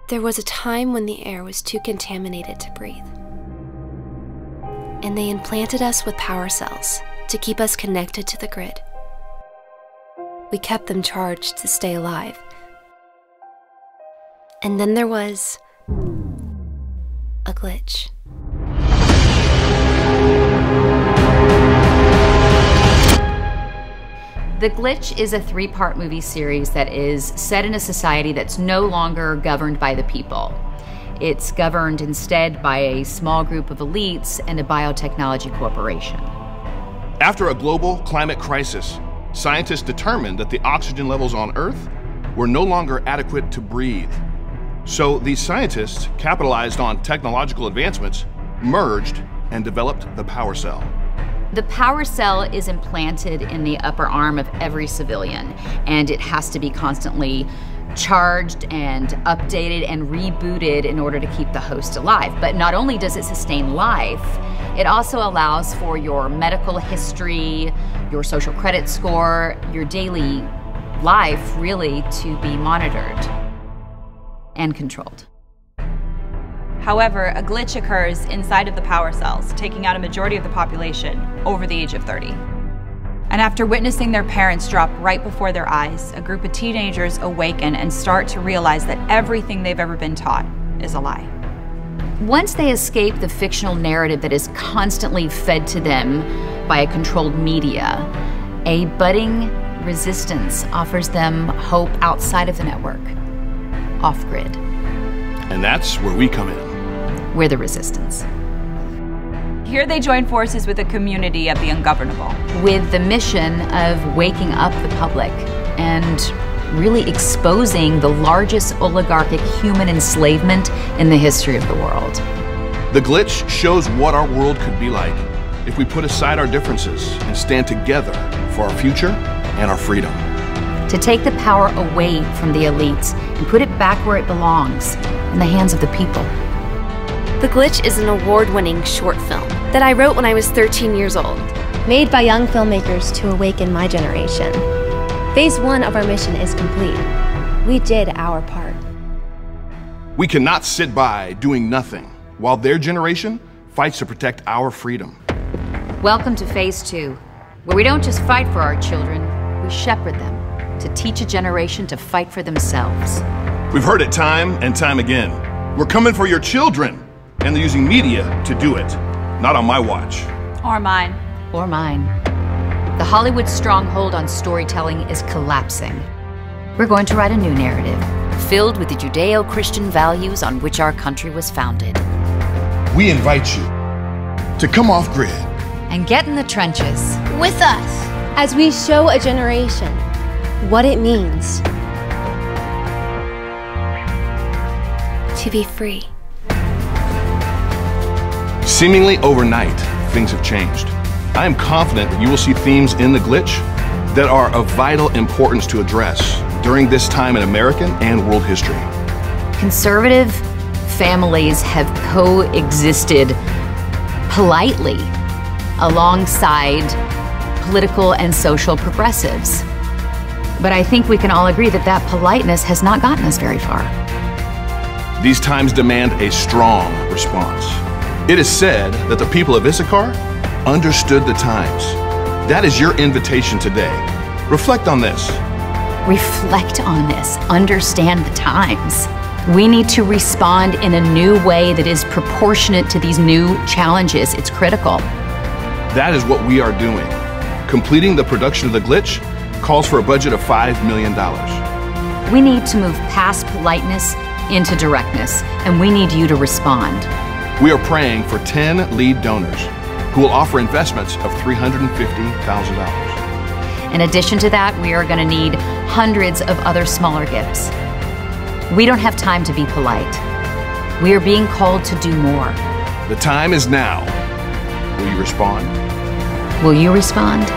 There was a time when the air was too contaminated to breathe. And they implanted us with power cells to keep us connected to the grid. We kept them charged to stay alive. And then there was a glitch. The Glitch is a 3-part movie series that is set in a society that's no longer governed by the people. It's governed instead by a small group of elites and a biotechnology corporation. After a global climate crisis, scientists determined that the oxygen levels on Earth were no longer adequate to breathe. So these scientists capitalized on technological advancements, merged, and developed the power cell. The power cell is implanted in the upper arm of every civilian, and it has to be constantly charged and updated and rebooted in order to keep the host alive. But not only does it sustain life, it also allows for your medical history, your social credit score, your daily life really to be monitored and controlled. However, a glitch occurs inside of the power cells, taking out a majority of the population over the age of 30. And after witnessing their parents drop right before their eyes, a group of teenagers awaken and start to realize that everything they've ever been taught is a lie. Once they escape the fictional narrative that is constantly fed to them by a controlled media, a budding resistance offers them hope outside of the network, off-grid. And that's where we come in. We're the resistance. Here they join forces with a community of the ungovernable, with the mission of waking up the public and really exposing the largest oligarchic human enslavement in the history of the world. The Glitch shows what our world could be like if we put aside our differences and stand together for our future and our freedom. To take the power away from the elites and put it back where it belongs, in the hands of the people. The Glitch is an award-winning short film that I wrote when I was 13 years old. Made by young filmmakers to awaken my generation. Phase 1 of our mission is complete. We did our part. We cannot sit by doing nothing while their generation fights to protect our freedom. Welcome to Phase 2, where we don't just fight for our children, we shepherd them to teach a generation to fight for themselves. We've heard it time and time again. We're coming for your children, and they're using media to do it. Not on my watch. or mine. Or mine. The Hollywood stronghold on storytelling is collapsing. We're going to write a new narrative, filled with the Judeo-Christian values on which our country was founded. We invite you to come off grid And get in the trenches. With us, as we show a generation what it means to be free. Seemingly overnight, things have changed. I am confident that you will see themes in The Glitch that are of vital importance to address during this time in American and world history. Conservative families have coexisted politely alongside political and social progressives. But I think we can all agree that that politeness has not gotten us very far. These times demand a strong response. It is said that the people of Issachar understood the times. That is your invitation today. Reflect on this. Reflect on this. Understand the times. We need to respond in a new way that is proportionate to these new challenges. It's critical. That is what we are doing. Completing the production of The Glitch calls for a budget of $5 million. We need to move past politeness into directness, and we need you to respond. We are praying for 10 lead donors who will offer investments of $350,000. In addition to that, we are going to need hundreds of other smaller gifts. We don't have time to be polite. We are being called to do more. The time is now. Will you respond? Will you respond?